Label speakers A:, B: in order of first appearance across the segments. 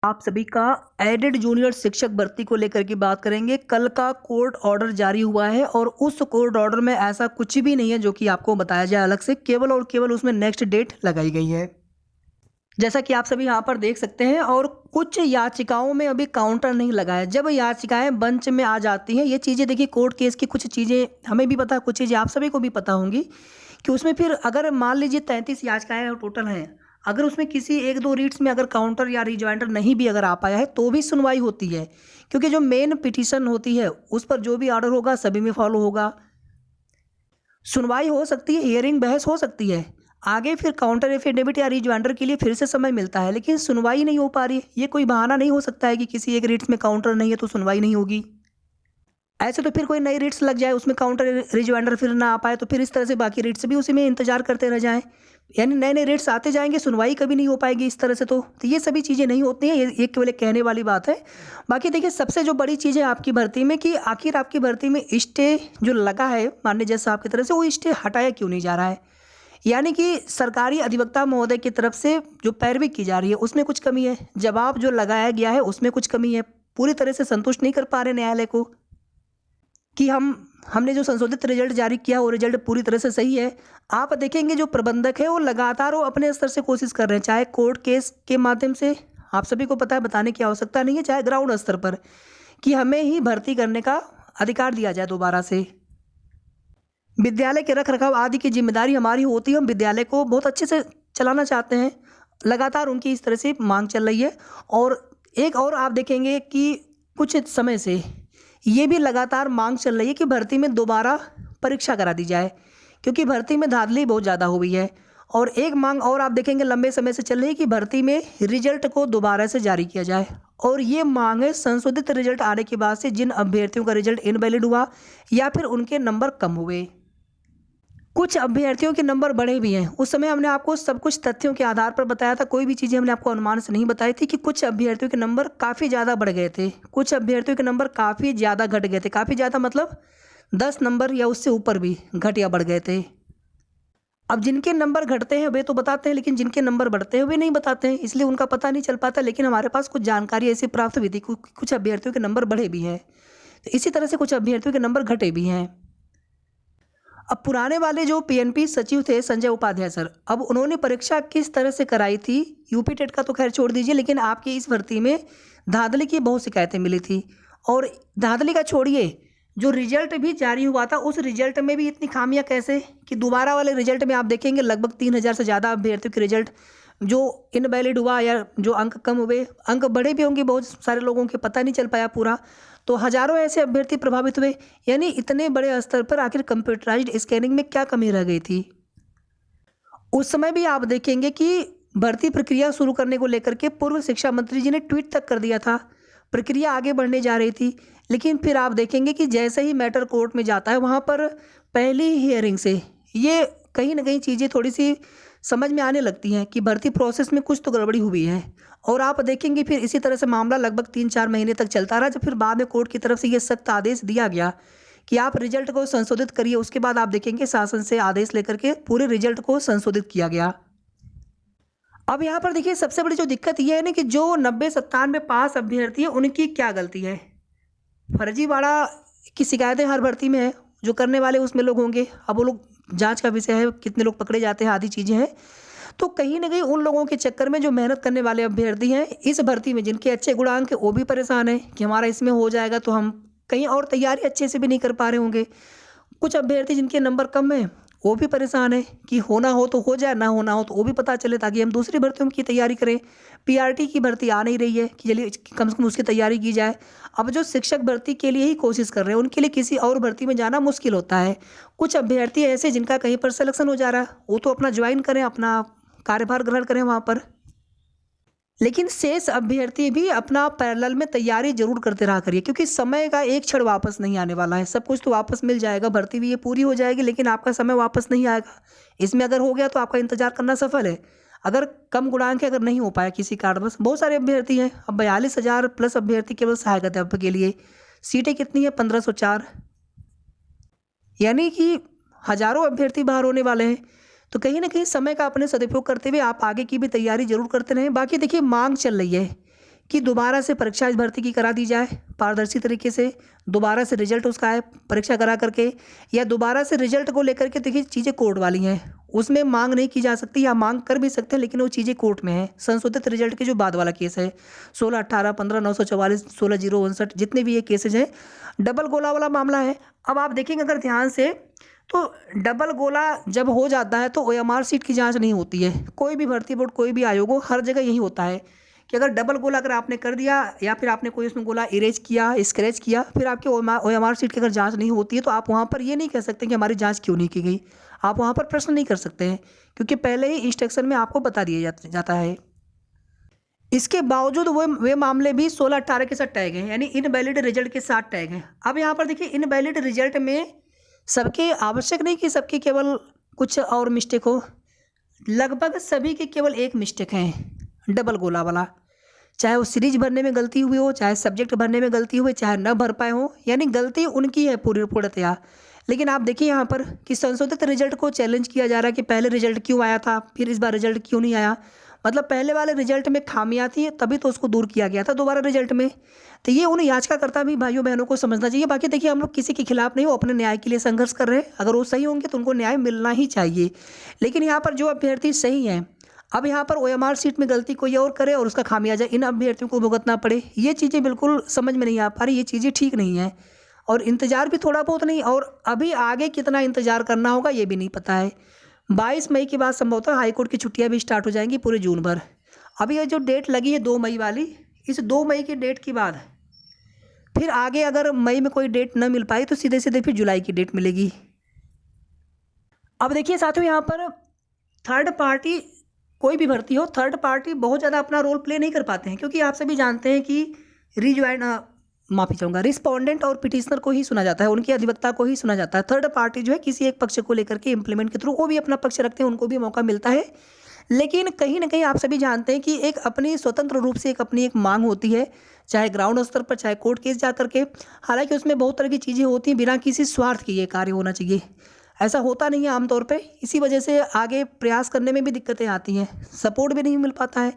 A: आप सभी का एडेड जूनियर शिक्षक भर्ती को लेकर के बात करेंगे। कल का कोर्ट ऑर्डर जारी हुआ है और उस कोर्ट ऑर्डर में ऐसा कुछ भी नहीं है जो कि आपको बताया जाए अलग से, केवल और केवल उसमें नेक्स्ट डेट लगाई गई है, जैसा कि आप सभी यहाँ पर देख सकते हैं। और कुछ याचिकाओं में अभी काउंटर नहीं लगा है। जब याचिकाएं बेंच में आ जाती हैं, ये चीज़ें देखिए, कोर्ट केस की कुछ चीज़ें हमें भी पता है, कुछ चीज़ें आप सभी को भी पता होंगी कि उसमें फिर अगर मान लीजिए 33 याचिकाएं टोटल हैं, अगर उसमें किसी एक दो रीट्स में अगर काउंटर या रिजॉइंडर नहीं भी अगर आ पाया है तो भी सुनवाई होती है, क्योंकि जो मेन पिटीशन होती है उस पर जो भी ऑर्डर होगा सभी में फॉलो होगा। सुनवाई हो सकती है, हियरिंग बहस हो सकती है, आगे फिर काउंटर एफिडेविट या रिजॉइंडर के लिए फिर से समय मिलता है, लेकिन सुनवाई नहीं हो पा रही है। ये कोई बहाना नहीं हो सकता है कि किसी एक रीट्स में काउंटर नहीं है तो सुनवाई नहीं होगी। ऐसे तो फिर कोई नई रीट्स लग जाए, उसमें काउंटर रिजॉइंडर फिर ना आ पाए, तो फिर इस तरह से बाकी रीट्स भी उसी में इंतजार करते रह जाएं, यानी नए नए रेट्स आते जाएंगे, सुनवाई कभी नहीं हो पाएगी इस तरह से। तो ये सभी चीज़ें नहीं होती हैं, ये केवल एक कहने वाली बात है। बाकी देखिए, सबसे जो बड़ी चीज़ है आपकी भर्ती में कि आखिर आपकी भर्ती में स्टे जो लगा है माननीय जज साहब की तरफ से, वो स्टे हटाया क्यों नहीं जा रहा है, यानी कि सरकारी अधिवक्ता महोदय की तरफ से जो पैरवी की जा रही है उसमें कुछ कमी है, जवाब जो लगाया गया है उसमें कुछ कमी है, पूरी तरह से संतुष्ट नहीं कर पा रहे न्यायालय को कि हमने जो संशोधित रिजल्ट जारी किया वो रिजल्ट पूरी तरह से सही है। आप देखेंगे जो प्रबंधक है वो लगातार वो अपने स्तर से कोशिश कर रहे हैं, चाहे कोर्ट केस के माध्यम से, आप सभी को पता है, बताने की आवश्यकता नहीं है, चाहे ग्राउंड स्तर पर, कि हमें ही भर्ती करने का अधिकार दिया जाए दोबारा से। विद्यालय के रख रखाव आदि की जिम्मेदारी हमारी होती है, हम विद्यालय को बहुत अच्छे से चलाना चाहते हैं, लगातार उनकी इस तरह से मांग चल रही है। और एक और आप देखेंगे कि कुछ समय से ये भी लगातार मांग चल रही है कि भर्ती में दोबारा परीक्षा करा दी जाए, क्योंकि भर्ती में धांधली बहुत ज़्यादा हो गई है। और एक मांग और आप देखेंगे लंबे समय से चल रही है कि भर्ती में रिजल्ट को दोबारा से जारी किया जाए, और ये मांग है संशोधित रिजल्ट आने के बाद से जिन अभ्यर्थियों का रिजल्ट इनवैलिड हुआ या फिर उनके नंबर कम हुए, कुछ अभ्यर्थियों के नंबर बढ़े भी हैं। उस समय हमने आपको सब कुछ तथ्यों के आधार पर बताया था, कोई भी चीज़ें हमने आपको अनुमान से नहीं बताई थी कि कुछ अभ्यर्थियों के नंबर काफ़ी ज़्यादा बढ़ गए थे, कुछ अभ्यर्थियों के नंबर काफ़ी ज़्यादा घट गए थे। काफ़ी ज़्यादा मतलब 10 नंबर या उससे ऊपर भी घट या बढ़ गए थे। अब जिनके नंबर घटते हैं वे तो बताते हैं, लेकिन जिनके नंबर बढ़ते हैं वे नहीं बताते हैं, इसलिए उनका पता नहीं चल पाता। लेकिन हमारे पास कुछ जानकारी ऐसी प्राप्त हुई थी, कुछ अभ्यर्थियों के नंबर बढ़े भी हैं, तो इसी तरह से कुछ अभ्यर्थियों के नंबर घटे भी हैं। अब पुराने वाले जो पीएनपी सचिव थे संजय उपाध्याय सर, अब उन्होंने परीक्षा किस तरह से कराई थी, यूपी टेट का तो खैर छोड़ दीजिए, लेकिन आपकी इस भर्ती में धांधली की बहुत शिकायतें मिली थी। और धांधली का छोड़िए, जो रिजल्ट भी जारी हुआ था उस रिजल्ट में भी इतनी खामियां कैसे कि दोबारा वाले रिजल्ट में आप देखेंगे लगभग 3000 से ज़्यादा अभ्यर्थियों के रिजल्ट जो इनवैलिड हुआ या जो अंक कम हुए, अंक बढ़े भी होंगे बहुत सारे लोगों के, पता नहीं चल पाया पूरा, तो हजारों ऐसे अभ्यर्थी प्रभावित हुए। यानी इतने बड़े स्तर पर आखिर कंप्यूटराइज्ड स्कैनिंग में क्या कमी रह गई थी। उस समय भी आप देखेंगे कि भर्ती प्रक्रिया शुरू करने को लेकर के पूर्व शिक्षा मंत्री जी ने ट्वीट तक कर दिया था, प्रक्रिया आगे बढ़ने जा रही थी। लेकिन फिर आप देखेंगे कि जैसे ही मैटर कोर्ट में जाता है वहाँ पर पहली हियरिंग से ये कहीं ना कहीं चीज़ें थोड़ी सी समझ में आने लगती हैं कि भर्ती प्रोसेस में कुछ तो गड़बड़ी हुई है। और आप देखेंगे फिर इसी तरह से मामला लगभग 3-4 महीने तक चलता रहा, जब फिर बाद में कोर्ट की तरफ से ये सख्त आदेश दिया गया कि आप रिजल्ट को संशोधित करिए। उसके बाद आप देखेंगे शासन से आदेश लेकर के पूरे रिजल्ट को संशोधित किया गया। अब यहाँ पर देखिए, सबसे बड़ी जो दिक्कत ये है ना कि जो 90-97 पास अभ्यर्थी है उनकी क्या गलती है। फर्जीवाड़ा की शिकायतें हर भर्ती में है, जो करने वाले उसमें लोग होंगे, अब वो लोग जांच का विषय है, कितने लोग पकड़े जाते हैं आदि चीज़ें हैं। तो कहीं ना कहीं उन लोगों के चक्कर में जो मेहनत करने वाले अभ्यर्थी हैं इस भर्ती में, जिनके अच्छे गुणांक है, वो भी परेशान है कि हमारा इसमें हो जाएगा तो हम कहीं और तैयारी अच्छे से भी नहीं कर पा रहे होंगे। कुछ अभ्यर्थी जिनके नंबर कम हैं वो भी परेशान है कि होना हो तो हो जाए, ना होना हो तो वो भी पता चले, ताकि हम दूसरी भर्तियों की तैयारी करें। पीआरटी की भर्ती आ नहीं रही है कि चलिए कम से कम उसकी तैयारी की जाए। अब जो शिक्षक भर्ती के लिए ही कोशिश कर रहे हैं उनके लिए किसी और भर्ती में जाना मुश्किल होता है। कुछ अभ्यर्थी ऐसे जिनका कहीं पर सिलेक्शन हो जा रहा है, वो तो अपना ज्वाइन करें, अपना कार्यभार ग्रहण करें वहाँ पर, लेकिन शेष अभ्यर्थी भी अपना पैरेलल में तैयारी जरूर करते रहा करिए, क्योंकि समय का एक क्षण वापस नहीं आने वाला है। सब कुछ तो वापस मिल जाएगा, भर्ती भी ये पूरी हो जाएगी, लेकिन आपका समय वापस नहीं आएगा। इसमें अगर हो गया तो आपका इंतजार करना सफल है। अगर कम गुणांक है, अगर नहीं हो पाया किसी कारणवश, बहुत सारे अभ्यर्थी हैं, अब 42,000 प्लस अभ्यर्थी केवल सहायक अध्यापक के लिए, सीटें कितनी है 1504, यानी कि हजारों अभ्यर्थी बाहर होने वाले हैं। तो कहीं ना कहीं समय का अपने सदुपयोग करते हुए आप आगे की भी तैयारी जरूर करते रहें। बाकी देखिए, मांग चल रही है कि दोबारा से परीक्षा इस भर्ती की करा दी जाए पारदर्शी तरीके से, दोबारा से रिजल्ट उसका आए परीक्षा करा करके, या दोबारा से रिजल्ट को लेकर के देखिए चीज़ें कोर्ट वाली हैं, उसमें मांग नहीं की जा सकती, या मांग कर भी सकते हैं लेकिन वो चीज़ें कोर्ट में हैं। संशोधित रिजल्ट के जो बाद वाला केस है 16, 18, 15, 944, 16,059 जितने भी ये केसेज हैं, डबल गोला वाला मामला है। अब आप देखेंगे अगर ध्यान से, तो डबल गोला जब हो जाता है तो OMR सीट की जांच नहीं होती है। कोई भी भर्ती बोर्ड, कोई भी आयोग हो, हर जगह यही होता है कि अगर डबल गोला अगर आपने कर दिया या फिर आपने कोई उसमें गोला इरेज किया, स्क्रैच किया, फिर आपके OMR सीट की अगर जांच नहीं होती है तो आप वहाँ पर ये नहीं कह सकते कि हमारी जांच क्यों नहीं की गई। आप वहाँ पर प्रश्न नहीं कर सकते हैं क्योंकि पहले ही इंस्ट्रक्शन में आपको बता दिया जाता है। इसके बावजूद वे मामले भी 16-18 के साथ टैग हैं, यानी इनवैलिड रिजल्ट के साथ टैग हैं। अब यहाँ पर देखिए इनवैलिड रिजल्ट में सबके आवश्यक नहीं कि सबके केवल कुछ और मिस्टेक हो, लगभग सभी के केवल एक मिस्टेक है डबल गोला वाला, चाहे वो सीरीज भरने में गलती हुई हो, चाहे सब्जेक्ट भरने में गलती हुई, चाहे न भर पाए हो, यानी गलती उनकी है पूर्णतया। लेकिन आप देखिए यहाँ पर कि संशोधित रिजल्ट को चैलेंज किया जा रहा है कि पहले रिजल्ट क्यों आया था, फिर इस बार रिजल्ट क्यों नहीं आया। मतलब पहले वाले रिजल्ट में खामियां थी तभी तो उसको दूर किया गया था दोबारा रिजल्ट में। तो ये उन याचिकाकर्ता भी भाइयों बहनों को समझना चाहिए। बाकी देखिए हम लोग किसी के खिलाफ नहीं, वो अपने न्याय के लिए संघर्ष कर रहे हैं, अगर वो सही होंगे तो उनको न्याय मिलना ही चाहिए। लेकिन यहाँ पर जो अभ्यर्थी सही हैं, अब यहाँ पर OMR सीट में गलती कोई और करे और उसका खामियाजा इन अभ्यर्थियों को भुगतना पड़े, ये चीज़ें बिल्कुल समझ में नहीं आ पा रही, ये चीज़ें ठीक नहीं है। और इंतज़ार भी थोड़ा बहुत नहीं, और अभी आगे कितना इंतज़ार करना होगा ये भी नहीं पता है। 22 मई के बाद संभवतः हाईकोर्ट की छुट्टियाँ भी स्टार्ट हो जाएंगी पूरे जून भर। अभी ये जो डेट लगी है 2 मई वाली, इस 2 मई की डेट के बाद फिर आगे अगर मई में कोई डेट न मिल पाई तो सीधे सीधे फिर जुलाई की डेट मिलेगी। अब देखिए साथियों, यहाँ पर थर्ड पार्टी कोई भी भर्ती हो, थर्ड पार्टी बहुत ज़्यादा अपना रोल प्ले नहीं कर पाते हैं, क्योंकि आप सभी जानते हैं कि रिस्पोंडेंट और पिटिशनर को ही सुना जाता है, उनकी अधिवक्ता को ही सुना जाता है। थर्ड पार्टी जो है किसी एक पक्ष को लेकर के इम्प्लीमेंट के थ्रू वो भी अपना पक्ष रखते हैं, उनको भी मौका मिलता है। लेकिन कहीं ना कहीं आप सभी जानते हैं कि एक अपनी स्वतंत्र रूप से अपनी एक मांग होती है, चाहे ग्राउंड स्तर पर, चाहे कोर्ट केस जा करके। हालांकि उसमें बहुत तरह की चीज़ें होती हैं, बिना किसी स्वार्थ के ये कार्य होना चाहिए, ऐसा होता नहीं है आमतौर पे। इसी वजह से आगे प्रयास करने में भी दिक्कतें आती हैं, सपोर्ट भी नहीं मिल पाता है।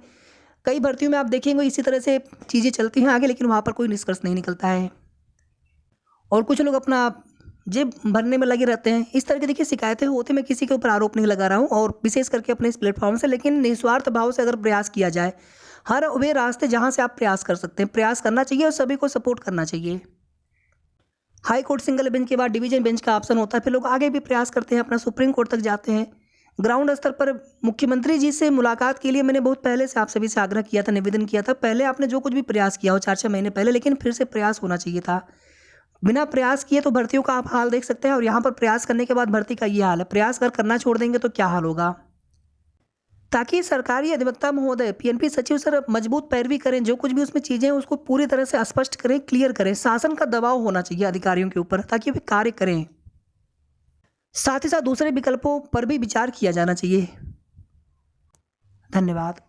A: कई भर्तियों में आप देखेंगे इसी तरह से चीज़ें चलती हैं आगे, लेकिन वहाँ पर कोई निष्कर्ष नहीं निकलता है और कुछ लोग अपना जेब भरने में लगे रहते हैं। इस तरह की देखिए शिकायतें होती हैं, मैं किसी के ऊपर आरोप नहीं लगा रहा हूँ, और विशेष करके अपने इस प्लेटफॉर्म से। लेकिन निस्वार्थ भाव से अगर प्रयास किया जाए, हर वे रास्ते जहाँ से आप प्रयास कर सकते हैं, प्रयास करना चाहिए और सभी को सपोर्ट करना चाहिए। हाई कोर्ट सिंगल बेंच के बाद डिवीजन बेंच का ऑप्शन होता है, फिर लोग आगे भी प्रयास करते हैं, अपना सुप्रीम कोर्ट तक जाते हैं। ग्राउंड स्तर पर मुख्यमंत्री जी से मुलाकात के लिए मैंने बहुत पहले से आप सभी से आग्रह किया था, निवेदन किया था, पहले आपने जो कुछ भी प्रयास किया हो 4-6 महीने पहले, लेकिन फिर से प्रयास होना चाहिए था। बिना प्रयास किए तो भर्तियों का आप हाल देख सकते हैं, और यहाँ पर प्रयास करने के बाद भर्ती का ये हाल है। प्रयास अगर करना छोड़ देंगे तो क्या हाल होगा। ताकि सरकारी अधिवक्ता महोदय, PNP सचिव सर मजबूत पैरवी करें, जो कुछ भी उसमें चीज़ें हैं उसको पूरी तरह से स्पष्ट करें, क्लियर करें। शासन का दबाव होना चाहिए अधिकारियों के ऊपर ताकि वे कार्य करें। साथ ही साथ दूसरे विकल्पों पर भी विचार किया जाना चाहिए। धन्यवाद।